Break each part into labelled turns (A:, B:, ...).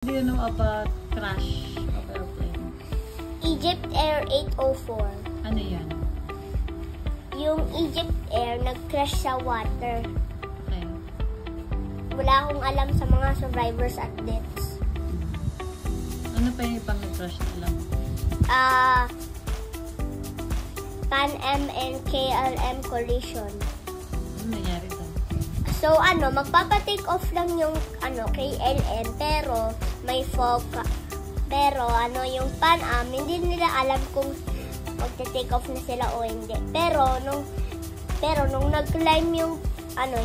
A: Do you know about crash of airplane?
B: Egypt Air 804.
A: Ano yan?
B: Yung Egypt Air nag-crash sa water.
A: Okay.
B: Wala akong alam sa mga survivors at deaths.
A: Ano pa yung ibang nag-crash na alam?
B: Pan Am and KLM collision.
A: Ano nangyari doon?
B: So, magpapa-take off lang yung, KLM, pero may fog. Pero, yung Pan Am, hindi nila alam kung magte-take off na sila o hindi. Pero, nung nag-climb yung,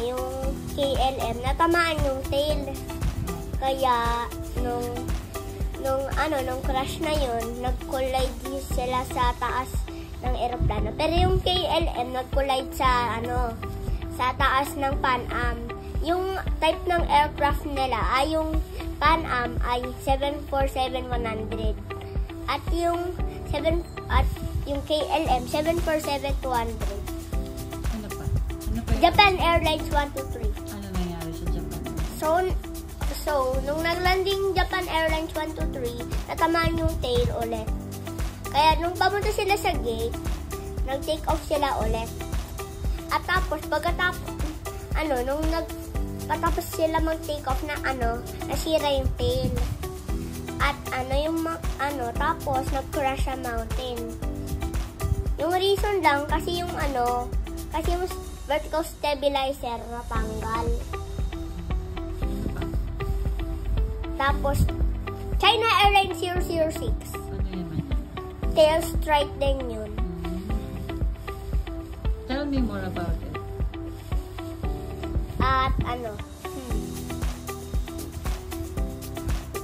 B: yung KLM, natamaan yung tail. Kaya, nung crash na yun, nag-collide sila sa taas ng eroplano. Pero yung KLM, nag-collide sa taas ng Pan Am. Yung type ng aircraft nila ay yung Pan Am ay 747-100. At yung KLM 747-200.
A: Ano pa?
B: Japan Airlines 123.
A: Ano nangyari sa Japan?
B: So, nung naglanding Japan Airlines 123, natamaan yung tail ulit. Kaya nung pamunta sila sa gate, nag-take off sila ulit. At tapos, nung patapos sila mag-take off na nasira yung tail. At tapos nag-crash sa mountain. Yung reason lang, kasi yung vertical stabilizer natanggal. Tapos, China Airlines 006.
A: Ano yun?
B: Tail strike din yun.
A: Tell me more about it.
B: At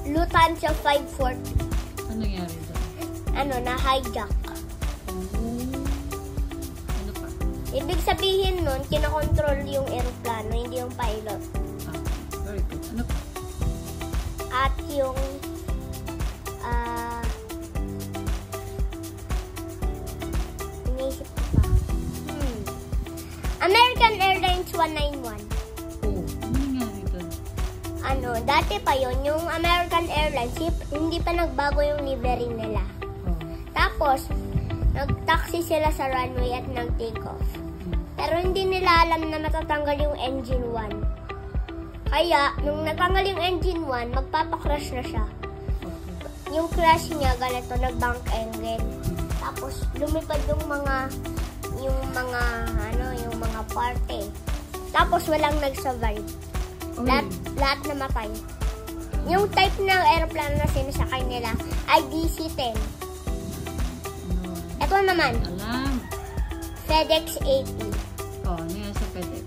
B: Lufthansa 540.
A: Ano nangyari doon?
B: Na-hijack.
A: Ano pa?
B: Ibig sabihin nun, kinokontrol yung aeroplano, hindi yung pilot.
A: Very good. Ano pa?
B: At yung inisip ko pa. American Airlines 191.
A: Oh, ano nangyari doon?
B: Dati pa yon yung American Airlines, hindi pa nagbago yung livery nila.
A: Oh.
B: Tapos, nag-taxi sila sa runway at nag-take off. Pero hindi nila alam na matatanggal yung engine 1. Kaya, nung natanggal yung engine 1, magpapacrash na siya.
A: Okay.
B: Yung crash niya, ganito, nag-bank angle. Tapos, lumipad yung mga parte. Tapos, walang nag-survive.
A: Okay.
B: Lahat namatay. Yung type ng aeroplano na sinasakay nila ay DC-10. Ito naman,
A: Alam.
B: FedEx 80.
A: Oh, ano yan sa FedEx?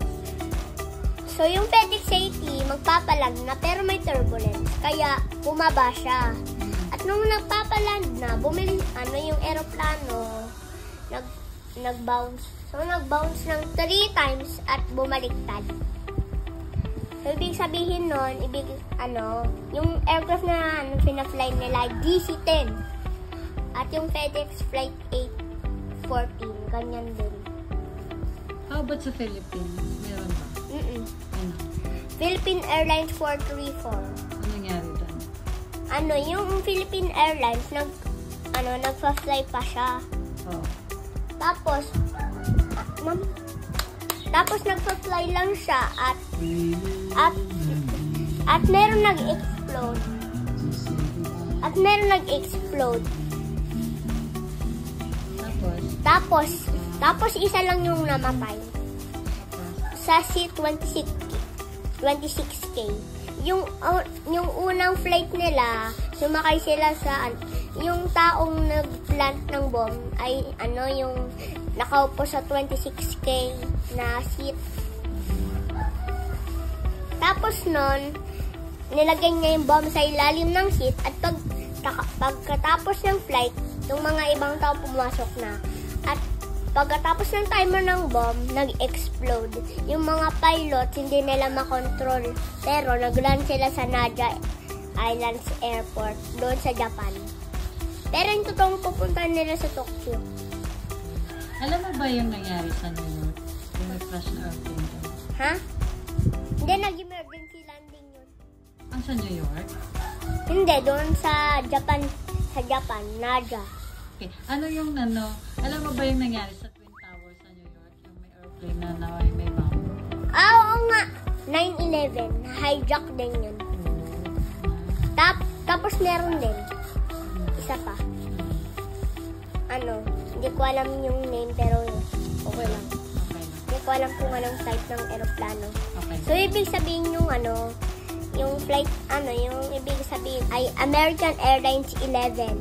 B: So, yung FedEx 80, magpapaland na pero may turbulence. Kaya, bumaba siya. At nung nagpapaland na, bumili, yung aeroplano, nag-bounce. So, nag-bounce ng 3 times at bumaliktad. So, ibig sabihin nun, yung aircraft na pinafly nila, DC-10. At yung FedEx Flight 814, ganyan din.
A: How about sa Philippines? Meron ba? Ano?
B: Philippine Airlines 434.
A: Ano nangyari doon?
B: Yung Philippine Airlines, nagpa-fly pa siya.
A: Oh.
B: Tapos nagpa-fly lang siya at meron nag-explode. Tapos isa lang yung namatay. Sa C-26K. Yung unang flight nila, sumakay sila sa yung taong nag-plant ng bomb ay yung nakaupo sa 26K na seat. Tapos nun, nilagay niya yung bomb sa ilalim ng seat at pagkatapos ng flight, yung mga ibang tao pumasok na. At pagkatapos ng timer ng bomb, nag-explode. Yung mga pilots, hindi nila makontrol. Pero nag-land sila sa Naga Islands Airport, doon sa Japan. Pero yung totoong pupuntahan nila sa Tokyo.
A: Alam mo ba yung nangyari sa New York? Yung nag-crash na airplane doon?
B: Ha? Hindi, nag-emergency landing yun.
A: Ang sa New York?
B: Hindi, doon sa Japan, Naja.
A: Okay. Ano yung alam mo ba yung nangyari sa Twin Towers sa New York? Yung may airplane na may bomb?
B: Oo nga. 9/11. Hijack din yun. Tapos meron din. Isa pa. Hindi ko alam yung name pero okay lang. Hindi ko alam kung anong type ng aeroplano.
A: Okay.
B: So, ibig sabihin yung yung flight, yung ibig sabihin ay American Airlines 11.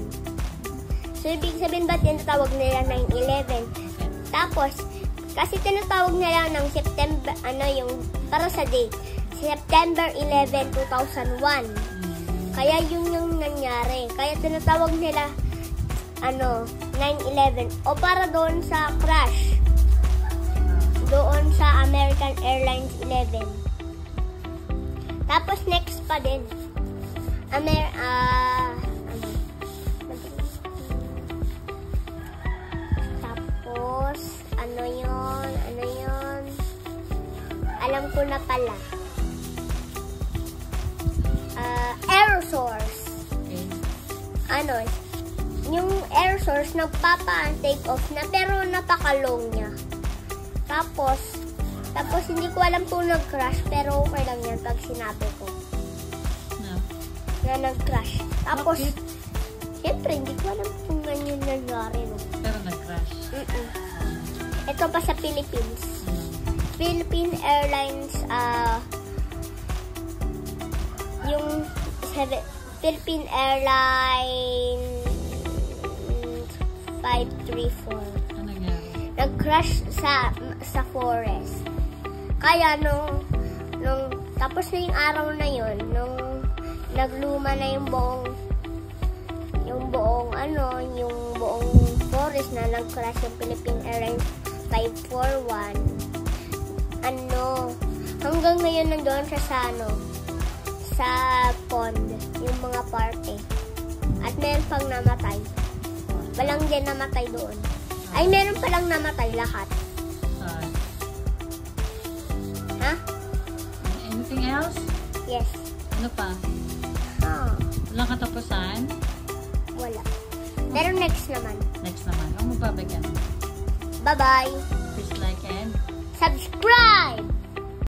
B: So, ibig sabihin ba tinatawag nila 9/11? Tapos, kasi tinatawag nila ng September, yung para sa date, September 11, 2001. Kaya yun yung nangyari. Kaya tinatawag nila, 9/11. O para doon sa crash. Doon sa American Airlines 11. Tapos next pa din. Tapos, ano yun? Alam ko na pala. Air Source.
A: Okay.
B: Yung Air Source, nagpapa-take off na, pero napaka-long niya. Tapos, hindi ko alam kung nag-crash, pero okay lang yan pag sinabi ko. Na nag-crash. Tapos, siyempre, hindi ko alam kung ganyan nangyari, no?
A: Pero nag-crash.
B: Ito pa sa Philippines. Philippine Airlines, yung Philippine Airlines 534.
A: Ano nangyari?
B: Nag-crash sa forest. Kaya tapos na yung araw na yun, nung nagluma na yung buong forest na nag-crash yung Philippine Airlines 541. Hanggang ngayon nandoon siya sa pond, yung mga parte. At meron pang namatay. Walang din namatay doon. Ay, meron palang namatay lahat. Ha?
A: Anything else?
B: Yes.
A: Ano pa? Walang katapusan?
B: Wala. Pero next naman.
A: Next naman. Ang magbabagyan.
B: Bye-bye.
A: Please like and
B: subscribe!